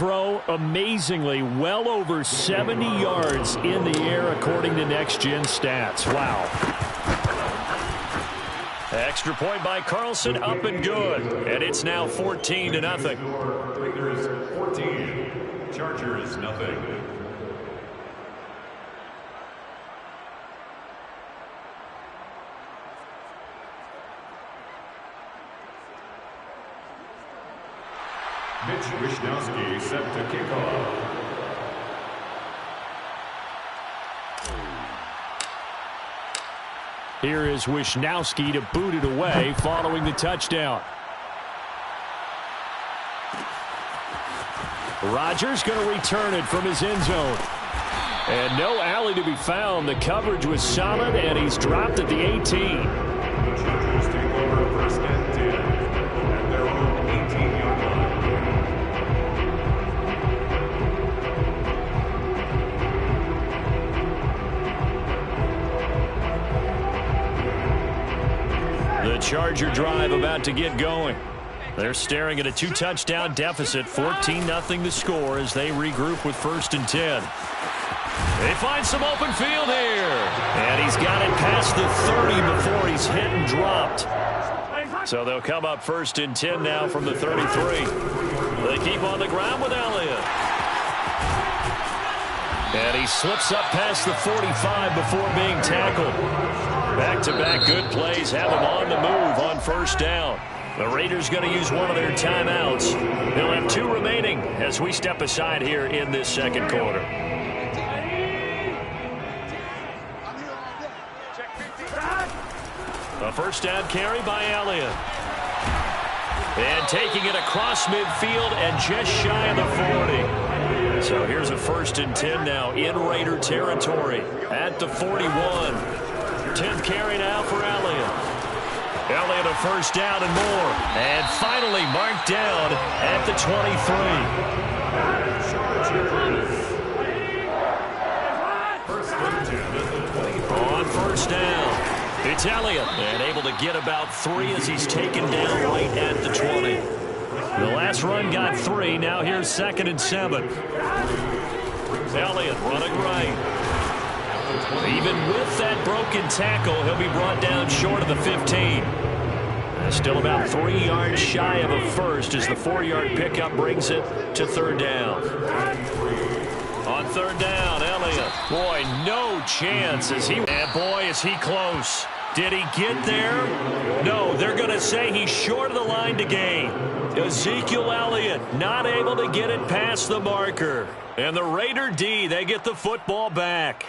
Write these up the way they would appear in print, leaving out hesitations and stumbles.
throw, amazingly, well over 70 yards in the air, according to Next Gen Stats. Wow. Extra point by Carlson, up and good. And it's now 14-0. Raiders 14, Chargers nothing. Mitch Wishnowsky set to kick off. Here is Wishnowsky to boot it away following the touchdown. Rodgers going to return it from his end zone. And no alley to be found. The coverage was solid, and he's dropped at the 18. The Chargers take over first and 10 at their own 18-yard line. The Charger drive about to get going. They're staring at a 2-touchdown deficit, 14-0 the score as they regroup with first and 10. They find some open field here. And he's got it past the 30 before he's hit and dropped. So they'll come up first and 10 now from the 33. They keep on the ground with Elliott. And he slips up past the 45 before being tackled. Back-to-back good plays have him on the move on first down. The Raiders going to use one of their timeouts. They'll have 2 remaining as we step aside here in this second quarter. A first down carry by Elliott. And taking it across midfield and just shy of the 40. So here's a first and 10 now in Raider territory at the 41. 10th carry now for Elliott. Elliott a first down and more. And finally marked down at the 23. On first down, it's Elliott. And able to get about 3 as he's taken down right at the 20. The last run got 3. Now here's 2nd and 7. Elliott running right. Even with that broken tackle, he'll be brought down short of the 15. Still about 3 yards shy of a first as the 4-yard pickup brings it to third down. On third down, Elliott. Boy, no chance as he... And boy, is he close. Did he get there? No, they're going to say he's short of the line to gain. Ezekiel Elliott not able to get it past the marker. And the Raider D, they get the football back.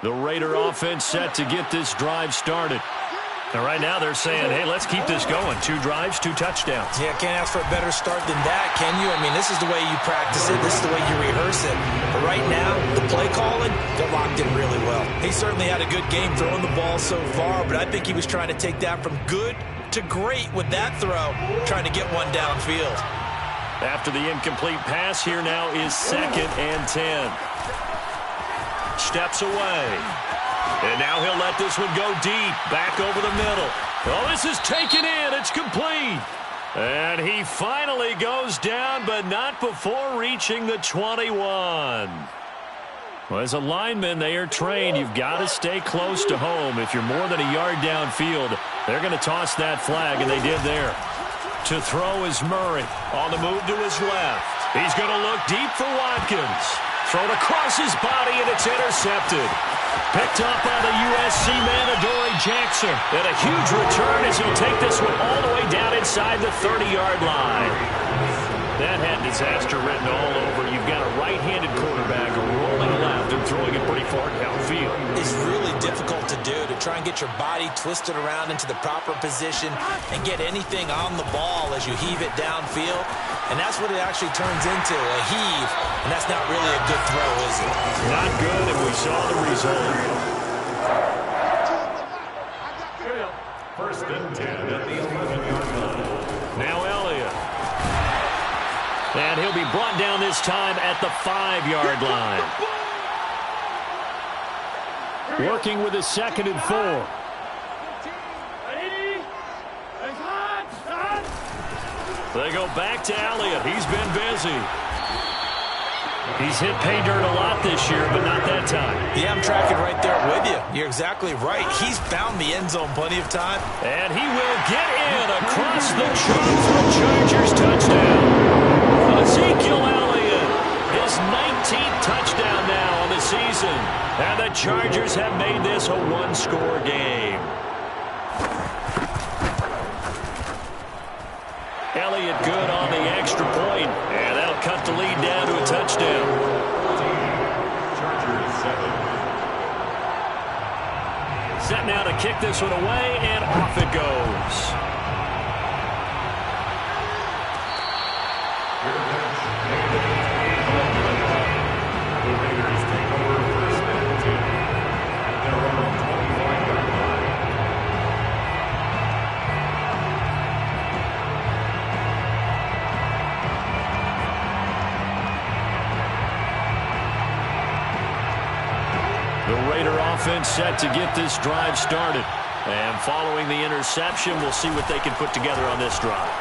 The Raider offense set to get this drive started. And right now they're saying, hey, let's keep this going. 2 drives, 2 touchdowns. Yeah, can't ask for a better start than that, can you? I mean, this is the way you practice it. This is the way you rehearse it. But right now, the play calling, they're locked in really well. He certainly had a good game throwing the ball so far, but I think he was trying to take that from good to great with that throw, trying to get one downfield. After the incomplete pass, here now is 2nd and 10. Steps away. And now he'll let this one go deep, back over the middle. Oh, this is taken in. It's complete. And he finally goes down, but not before reaching the 21. Well, as a lineman, they are trained. You've got to stay close to home. If you're more than a yard downfield, they're going to toss that flag, and they did there. To throw is Murray on the move to his left. He's going to look deep for Watkins. Thrown across his body, and it's intercepted. Picked up by the USC man, Adoree Jackson. And a huge return as he'll take this one all the way down inside the 30-yard line. That had disaster written all over. You've got a right-handed quarterback rolling left and throwing it pretty far downfield. It's really difficult to do, to try and get your body twisted around into the proper position and get anything on the ball as you heave it downfield. And that's what it actually turns into, a heave. And that's not really a good throw, is it? Not good, and we saw the result. First and 10 at the 11-yard line. Now Elliott. And he'll be brought down this time at the 5-yard line. Working with a 2nd and 4. They go back to Elliott. He's been busy. He's hit pay dirt a lot this year, but not that time. Yeah, I'm tracking right there with you. You're exactly right. He's found the end zone plenty of time. And he will get in across the chalk for a Chargers touchdown. Ezekiel Elliott, his 19th touchdown now on the season. And the Chargers have made this a one-score game. Elliott good on the extra point, and that'll cut the lead down to a touchdown. Chargers 7. Set now to kick this one away, and off it goes. The Raiders take over first and 10 at their own 25-yard line. The Raider offense set to get this drive started. And following the interception, we'll see what they can put together on this drive.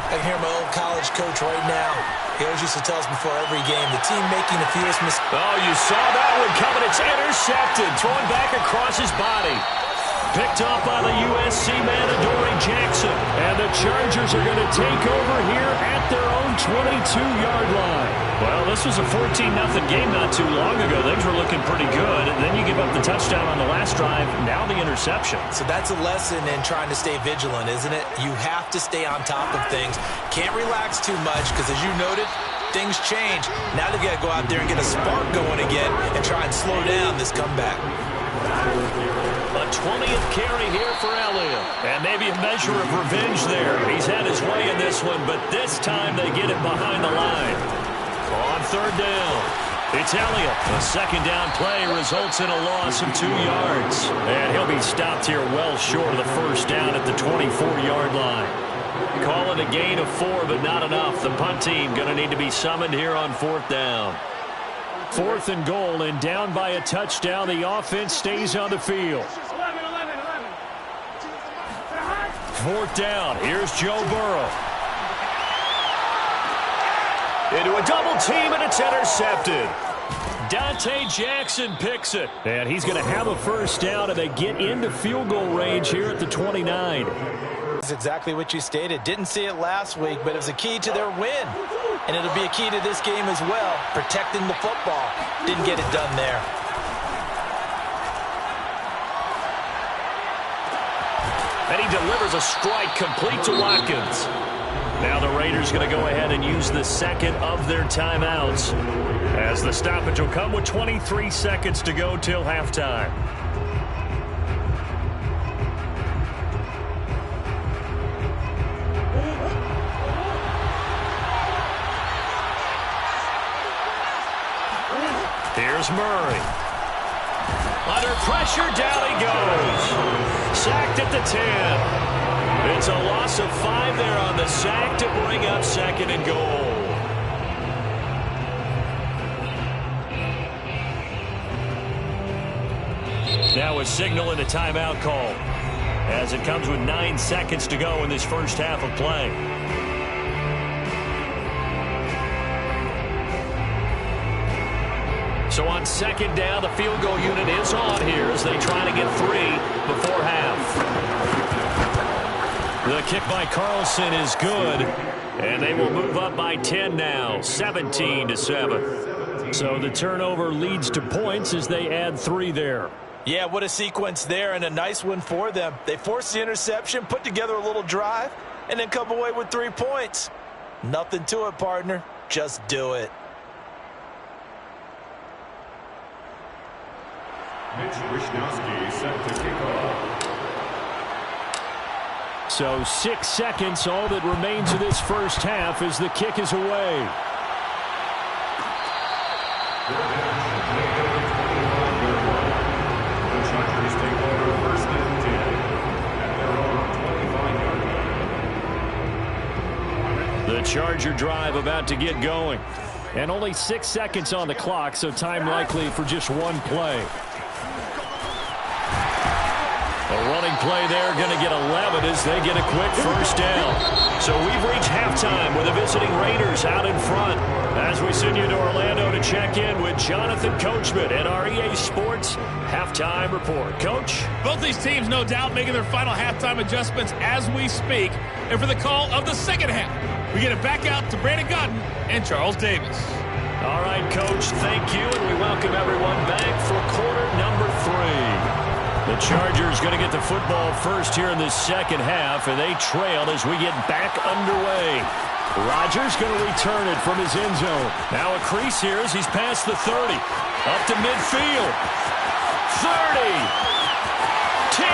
I can hear my old college coach right now. He always used to tell us before every game, the team making the fewest mistakes. Oh, you saw that one coming. It's intercepted. Thrown back across his body. Picked off by the USC man, Adoree Jackson. And the Chargers are going to take over here at their own 22-yard line. Well, this was a 14-0 game not too long ago. Things were looking pretty good. And then you give up the touchdown on the last drive. Now the interception. So that's a lesson in trying to stay vigilant, isn't it? You have to stay on top of things. Can't relax too much because, as you noted, things change. Now they've got to go out there and get a spark going again and try and slow down this comeback. A 20th carry here for Elliott. And maybe a measure of revenge there. He's had his way in this one, but this time they get it behind the line. On third down, it's Elliott. A second down play results in a loss of 2 yards. And he'll be stopped here well short of the first down at the 24-yard line. Call it a gain of 4, but not enough. The punt team going to need to be summoned here on fourth down. 4th and goal, and down by a touchdown. The offense stays on the field. 4th down. Here's Joe Burrow. Into a double team, and it's intercepted. Dante Jackson picks it. And he's going to have a first down, and they get into field goal range here at the 29. That's exactly what you stated. Didn't see it last week, but it was a key to their win. And it'll be a key to this game as well, protecting the football. Didn't get it done there. And he delivers a strike complete to Watkins. Now the Raiders going to go ahead and use the second of their timeouts, as the stoppage will come with 23 seconds to go till halftime. Here's Murray. Under pressure, down he goes. Sacked at the 10. It's a loss of 5 there on the sack to bring up second and goal. Now a signal and a timeout call, as it comes with 9 seconds to go in this first half of play. So on second down, the field goal unit is on here as they try to get 3 before half. The kick by Carlson is good, and they will move up by 10 now, 17-7. So the turnover leads to points as they add 3 there. Yeah, what a sequence there, and a nice one for them. They forced the interception, put together a little drive, and then come away with 3 points. Nothing to it, partner. Just do it. Mitch Wishnowsky set to kick off. So 6 seconds, all that remains of this first half as the kick is away. The Chargers take over first and 10 at their own 25-yard line. The Charger drive about to get going. And only 6 seconds on the clock, so time likely for just one play. A running play there, going to get 11 as they get a quick first down. So we've reached halftime with the visiting Raiders out in front. As we send you to Orlando to check in with Jonathan Coachman at our EA Sports Halftime Report. Coach? Both these teams, no doubt, making their final halftime adjustments as we speak. And for the call of the second half, we get it back out to Brandon Gaudin and Charles Davis. All right, Coach, thank you, and we welcome everyone back for quarter number 3. The Chargers going to get the football first here in the second half, and they trail as we get back underway. Rodgers going to return it from his end zone. Now a crease here as he's past the 30. Up to midfield. 30. 10.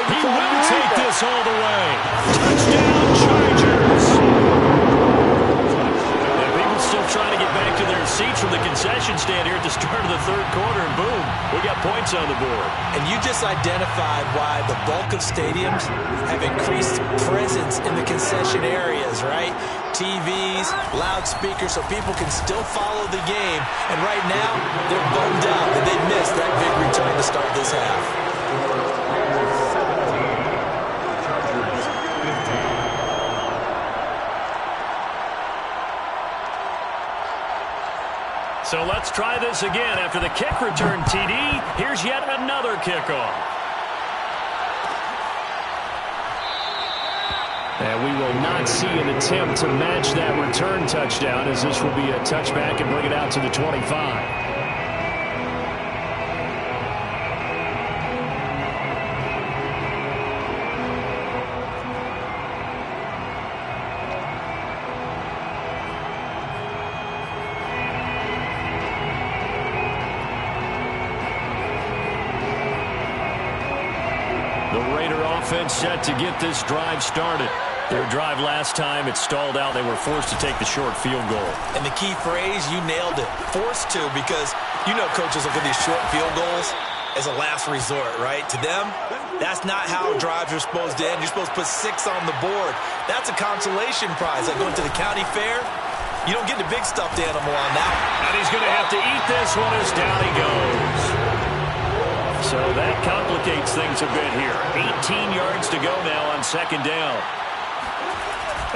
He will take this all the way. Touchdown, Chargers. Still trying to get back to their seats from the concession stand here at the start of the third quarter, and boom, we got points on the board. And you just identified why the bulk of stadiums have increased presence in the concession areas, right? TVs, loudspeakers, so people can still follow the game. And right now, they're bummed out that they missed that big return to start this half. So let's try this again. After the kick return TD, here's yet another kickoff. And we will not see an attempt to match that return touchdown, as this will be a touchback and bring it out to the 25. Set to get this drive started. Their drive last time, it stalled out. They were forced to take the short field goal. And the key phrase, you nailed it. Forced to, because you know coaches look at these short field goals as a last resort, right? To them, that's not how drives are supposed to end. You're supposed to put 6 on the board. That's a consolation prize. Like going to the county fair, you don't get the big stuffed animal on that. And he's going to have to eat this one as down he goes. So that complicates things a bit here. 18 yards to go now on second down.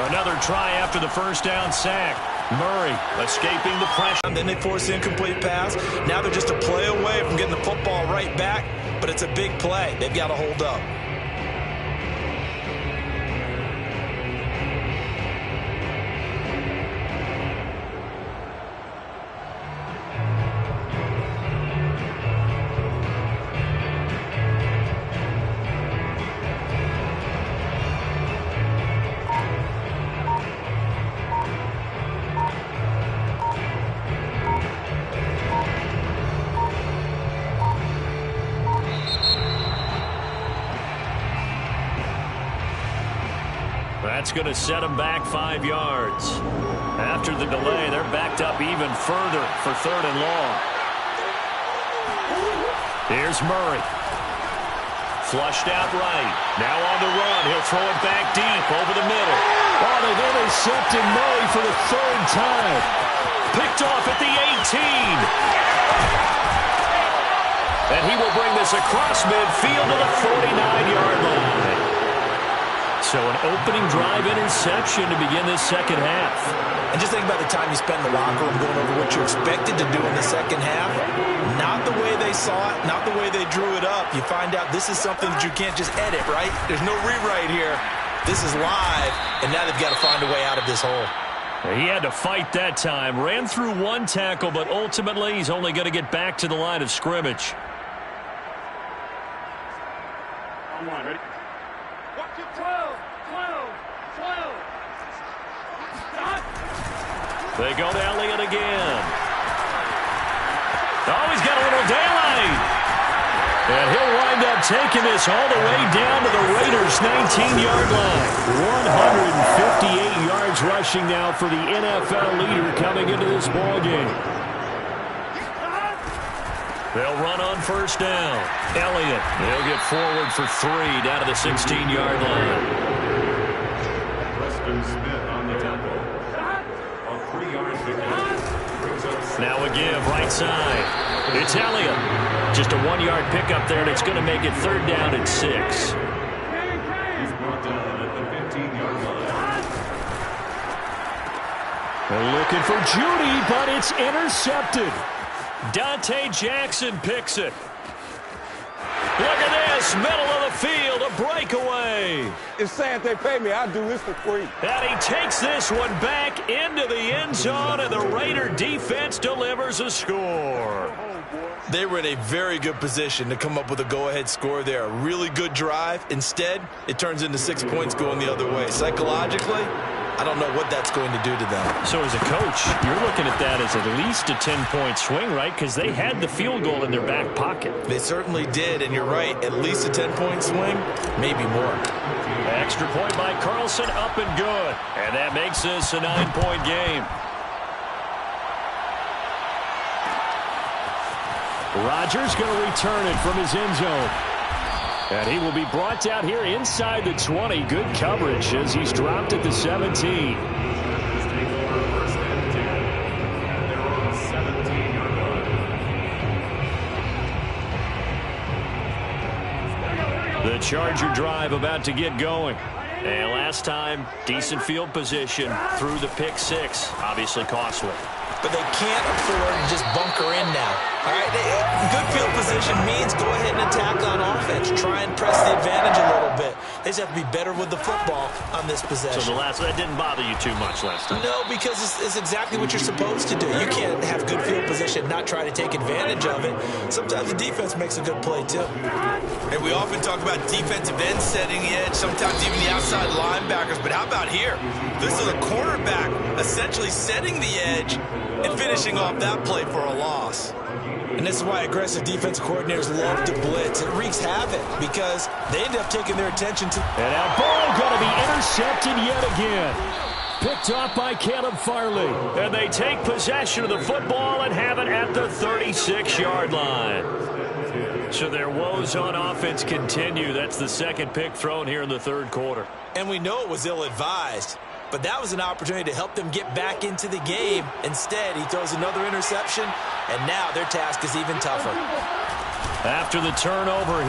Another try after the first down sack. Murray escaping the pressure. And then they force the incomplete pass. Now they're just a play away from getting the football right back, but it's a big play. They've got to hold up. That's going to set them back 5 yards. After the delay, they're backed up even further for third and long. Here's Murray. Flushed out right. Now on the run. He'll throw it back deep over the middle. Oh, they've intercepted Murray for the third time. Picked off at the 18. And he will bring this across midfield to the 49-yard line. So an opening drive interception to begin this second half. And just think about the time you spend in the locker room going over what you expected to do in the second half. Not the way they saw it, not the way they drew it up. You find out this is something that you can't just edit, right? There's no rewrite here. This is live, and now they've got to find a way out of this hole. He had to fight that time. Ran through one tackle, but ultimately he's only going to get back to the line of scrimmage. On one, ready? 12. They go to Elliott again. Oh, he's got a little daylight. And he'll wind up taking this all the way down to the Raiders' 19-yard line. 158 yards rushing now for the NFL leader coming into this ballgame. They'll run on first down. Elliott, he'll get forward for 3 down to the 16-yard line. Preston Smith on the tackle. On 3 yards to go. Now a give, right side. It's Elliott. Just a 1-yard pickup there, and it's going to make it third down and 6. He's brought down at the 15-yard line. They're looking for Judy, but it's intercepted. Dante Jackson picks it. Look at this, middle of the field, a breakaway. It's sad they pay me. I do this for free. And he takes this one back into the end zone, and the Raider defense delivers a score. They were in a very good position to come up with a go-ahead score there. A really good drive. Instead, it turns into 6 points going the other way. Psychologically, I don't know what that's going to do to them. So as a coach, you're looking at that as at least a 10-point swing, right? Because they had the field goal in their back pocket. They certainly did, and you're right. At least a 10-point swing, maybe more. Extra point by Carlson, up and good. And that makes this a 9-point game. Rodgers going to return it from his end zone. And he will be brought down here inside the 20. Good coverage as he's dropped at the 17. Just take over first and 10 at their own 17-yard line. The Charger drive about to get going. And last time, decent field position through the pick six. Obviously costly. But they can't afford to just bunker in now. All right, good field position means go ahead and attack on offense. Try and press the advantage a little bit. They just have to be better with the football on this possession. So that didn't bother you too much last time? No, because it's exactly what you're supposed to do. You can't have good field position, not try to take advantage of it. Sometimes the defense makes a good play, too. And we often talk about defensive ends setting the edge, sometimes even the outside linebackers. But how about here? This is a cornerback essentially setting the edge and finishing off that play for a loss. And this is why aggressive defensive coordinators love to blitz. It wreaks havoc because they end up taking their attention to... And now ball going to be intercepted yet again. Picked off by Caleb Farley. And they take possession of the football and have it at the 36-yard line. So their woes on offense continue. That's the second pick thrown here in the third quarter. And we know it was ill-advised. But that was an opportunity to help them get back into the game. Instead, he throws another interception, and now their task is even tougher. After the turnover,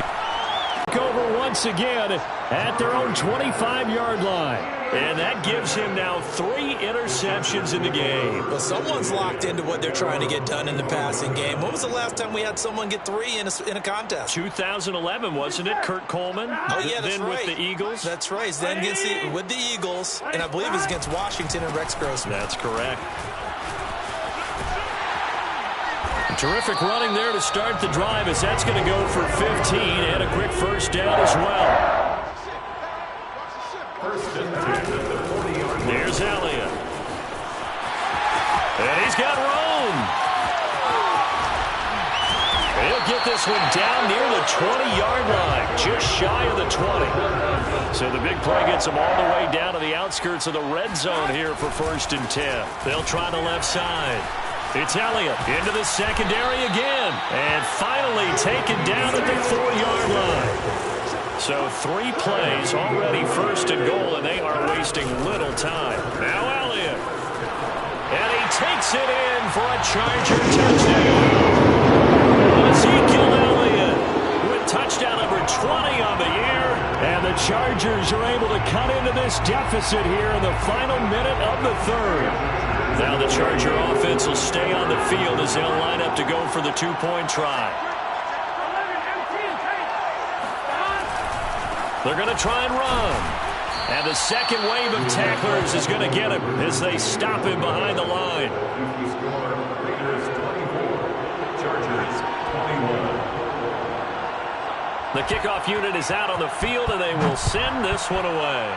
over once again at their own 25-yard line. And that gives him now 3 interceptions in the game. Well, someone's locked into what they're trying to get done in the passing game. When was the last time we had someone get 3 in a contest? 2011, wasn't it? Kurt Coleman? Oh, yeah, that's then right. with the Eagles? That's right. Then with the Eagles, and I believe it's against Washington and Rex Grossman. That's correct. Terrific running there to start the drive as that's going to go for 15 and a quick first down as well. First and 10 at the 40-yard line. There's Elliott. And he's got room. He'll get this one down near the 20-yard line, just shy of the 20. So the big play gets them all the way down to the outskirts of the red zone here for first and 10. They'll try the left side. It's Elliott into the secondary again. And finally taken down at the 4-yard line. So 3 plays already first and goal, and they are wasting little time. Now Elliott. And he takes it in for a Charger touchdown. Ezekiel Elliott with touchdown number 20 on the year. And the Chargers are able to cut into this deficit here in the final minute of the third. Now the Charger offense will stay on the field as they'll line up to go for the 2-point try. They're going to try and run. And the second wave of tacklers is going to get him as they stop him behind the line. Score, Raiders 24, Chargers 21. The kickoff unit is out on the field, and they will send this one away.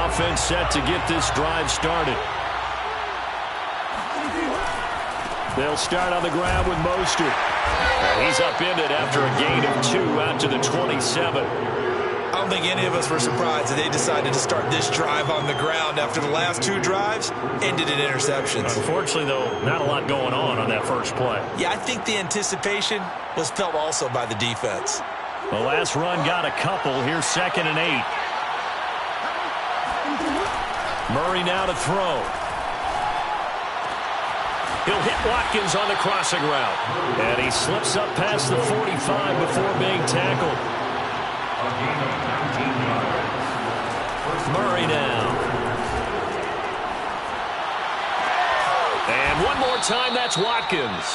Offense set to get this drive started. They'll start on the ground with Mostert. And he's upended after a gain of 2 out to the 27. I don't think any of us were surprised that they decided to start this drive on the ground after the last 2 drives ended in interceptions. Unfortunately, though, not a lot going on that first play. Yeah, I think the anticipation was felt also by the defense. The last run got a couple. Here's 2nd and 8. Murray now to throw. He'll hit Watkins on the crossing route. And he slips up past the 45 before being tackled. Murray now. And one more time, that's Watkins.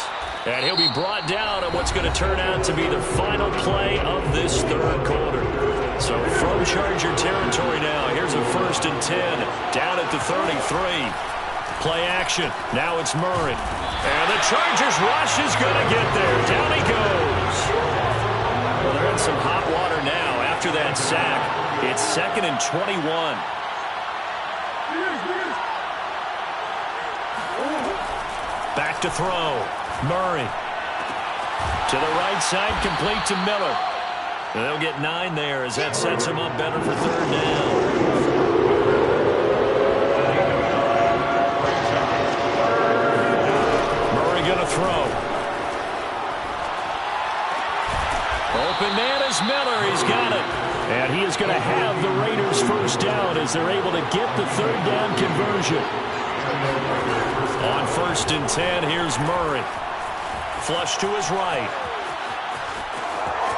And he'll be brought down on what's going to turn out to be the final play of this third quarter. So from Charger territory now, here's a 1st and 10 down at the 33. Play action. Now it's Murray. And the Chargers rush is going to get there. Down he goes. Well, they're in some hot water now after that sack. It's 2nd and 21. Back to throw. Murray. To the right side, complete to Miller. And they'll get 9 there as that sets him up better for 3rd down. Murray going to throw. Open man is Miller. He's got it. And he is going to have the Raiders 1st down as they're able to get the 3rd down conversion. On 1st and 10, here's Murray. Flush to his right.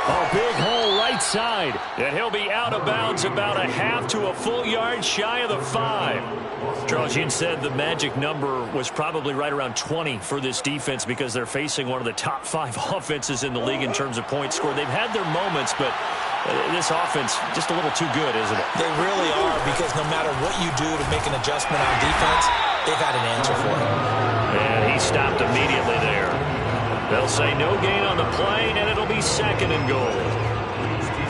A big hole right side. And he'll be out of bounds about a half to a full yard shy of the 5. Charles, you said the magic number was probably right around 20 for this defense because they're facing one of the top 5 offenses in the league in terms of points scored. They've had their moments, but this offense just a little too good, isn't it? They really are, because no matter what you do to make an adjustment on defense, they've had an answer for it. And he stopped immediately there. They'll say no gain on the play, and it'll be 2nd and goal.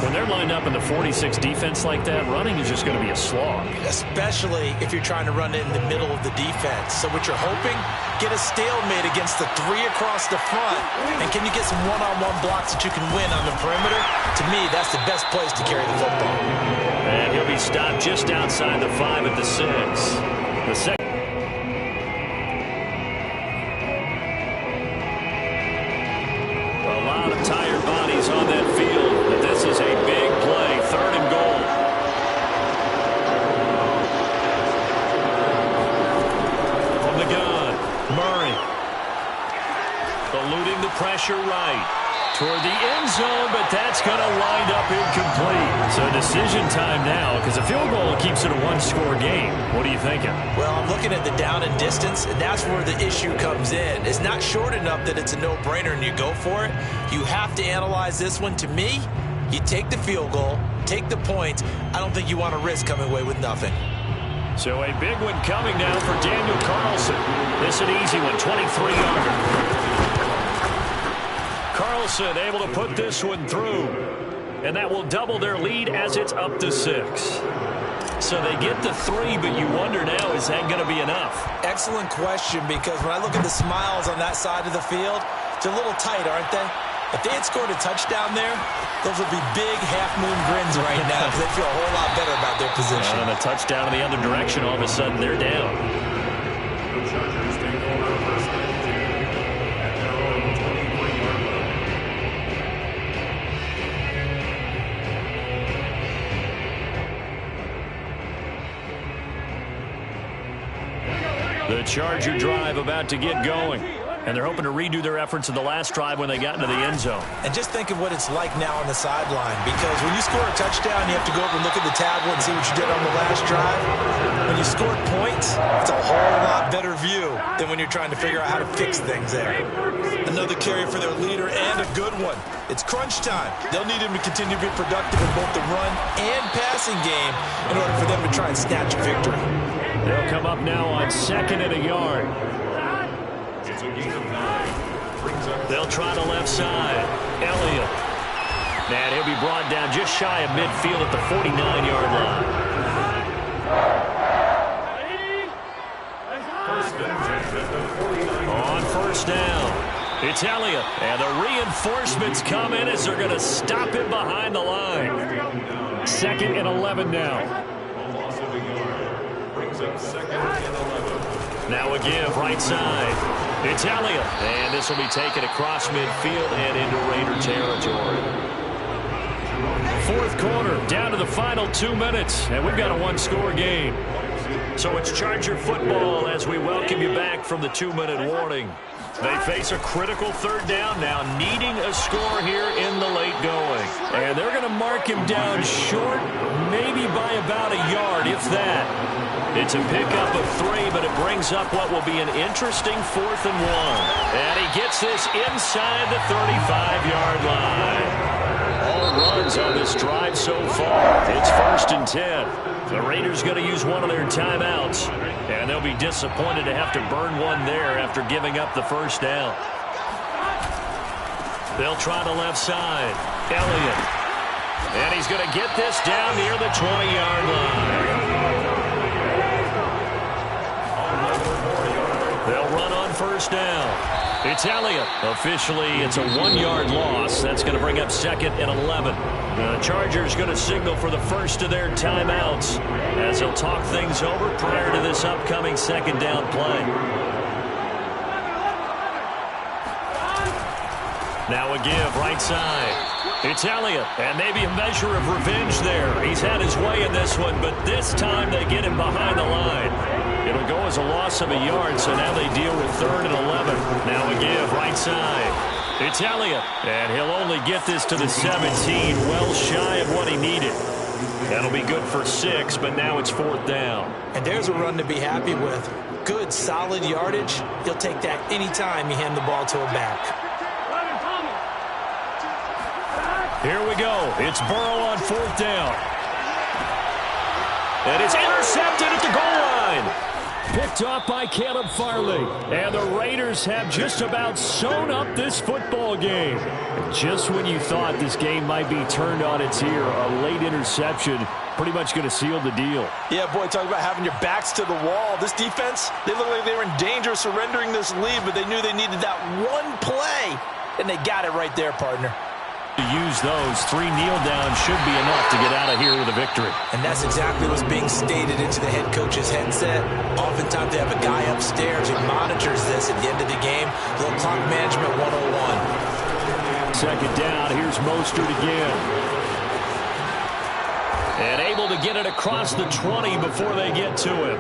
When they're lined up in the 46 defense like that, running is just going to be a slog. Especially if you're trying to run it in the middle of the defense. So what you're hoping, get a stalemate against the 3 across the front. And can you get some one-on-one blocks that you can win on the perimeter? To me, that's the best place to carry the football. And he'll be stopped just outside the 5 at the 6. The second. A lot of tired bodies on that field, but this is a big play. 3rd and goal. From the gun, Murray. Eluding the pressure right. Toward the end zone, but that's going to wind up incomplete. So decision time now, because a field goal keeps it a 1-score game. What are you thinking? Well, I'm looking at the down and distance, and that's where the issue comes in. It's not short enough that it's a no-brainer and you go for it. You have to analyze this one. To me, you take the field goal, take the point. I don't think you want to risk coming away with nothing. So a big one coming now for Daniel Carlson. This an easy one, 23-yarder. Carlson able to put this one through. And that will double their lead as it's up to 6. So they get the 3, but you wonder now, is that going to be enough? Excellent question, because when I look at the smiles on that side of the field, they're a little tight, aren't they? If they had scored a touchdown there, those would be big half-moon grins right now because they feel a whole lot better about their position. And a touchdown in the other direction, all of a sudden they're down. The Chargers take over 1st and 10 at their own 23-yard line. The Charger drive about to get going. And they're hoping to redo their efforts in the last drive when they got into the end zone. And just think of what it's like now on the sideline, because when you score a touchdown, you have to go over and look at the tablet and see what you did on the last drive. When you scored points, it's a whole lot better view than when you're trying to figure out how to fix things there. Another carry for their leader, and a good one. It's crunch time. They'll need him to continue to be productive in both the run and passing game in order for them to try and snatch a victory. They'll come up now on 2nd and a yard. It's a gain of 9. They'll try the left side. Elliott. And he'll be brought down just shy of midfield at the 49-yard line. 1st and 10 at the 49. On 1st down, it's Elliott. And the reinforcements come in as they're going to stop him behind the line. 2nd and 11 now. A loss of a yard. Brings up 2nd and 11. Now a give right side. It's Elliott. And this will be taken across midfield and into Raider territory. 4th quarter, down to the final 2 minutes. And we've got a 1-score game. So it's Charger football as we welcome you back from the 2-minute warning. They face a critical third down now, needing a score here in the late going. And they're going to mark him down short, maybe by about a yard, if that. It's a pickup of 3, but it brings up what will be an interesting 4th and 1. And he gets this inside the 35-yard line. All runs on this drive so far. It's 1st and 10. The Raiders going to use one of their timeouts, and they'll be disappointed to have to burn one there after giving up the first down. They'll try the left side. Elliott. And he's going to get this down near the 20-yard line. They'll run on first down. It's Elliott. Officially, it's a 1-yard loss. That's going to bring up 2nd and 11. The Chargers going to signal for the first of their timeouts as they'll talk things over prior to this upcoming 2nd down play. Now a give right side. It's Elliott, and maybe a measure of revenge there. He's had his way in this one, but this time they get him behind the line. It'll go as a loss of a yard, so now they deal with 3rd and 11. Now a give right side. It's Elliott, and he'll only get this to the 17, well shy of what he needed. That'll be good for 6, but now it's 4th down. And there's a run to be happy with. Good, solid yardage. He'll take that anytime you hand the ball to a back. Here we go. It's Burrow on 4th down. And it's intercepted at the goal line. Picked off by Caleb Farley. And the Raiders have just about sewn up this football game. Just when you thought this game might be turned on its ear, a late interception pretty much going to seal the deal. Yeah, boy, talk about having your backs to the wall. This defense, they look like they were in danger of surrendering this lead, but they knew they needed that one play. And they got it right there, partner. To use those, 3 kneel downs should be enough to get out of here with a victory. And that's exactly what's being stated into the head coach's headset. Oftentimes they have a guy upstairs who monitors this at the end of the game. A little clock management 101. 2nd down, here's Mostert again. And able to get it across the 20 before they get to him.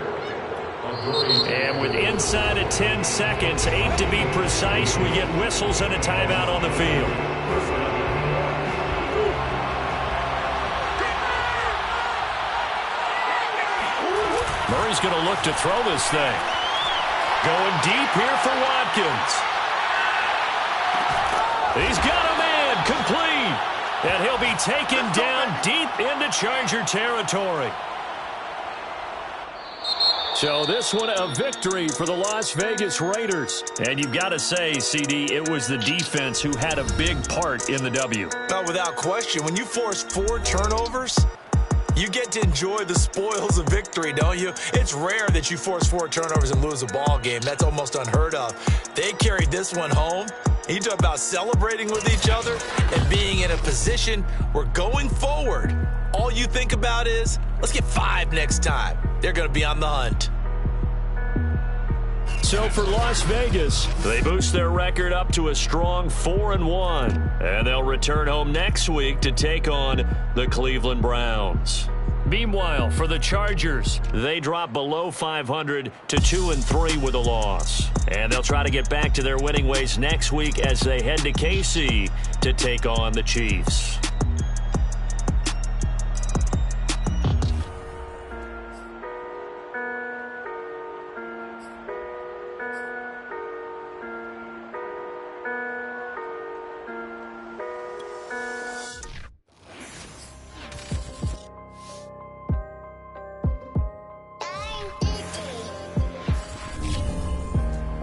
And with inside of 10 seconds, 8 to be precise, we get whistles and a timeout on the field. Murray's going to look to throw this thing. Going deep here for Watkins. He's got a man complete. And he'll be taken down deep into Charger territory. So this one a victory for the Las Vegas Raiders. And you've got to say, CD, it was the defense who had a big part in the W. Not without question. When you force 4 turnovers, you get to enjoy the spoils of victory, don't you? It's rare that you force 4 turnovers and lose a ball game. That's almost unheard of. They carried this one home. You talk about celebrating with each other and being in a position where going forward, all you think about is, let's get 5 next time. They're going to be on the hunt. So for Las Vegas, they boost their record up to a strong 4-1. And they'll return home next week to take on the Cleveland Browns. Meanwhile, for the Chargers, they drop below 500 to 2-3 with a loss. And they'll try to get back to their winning ways next week as they head to KC to take on the Chiefs.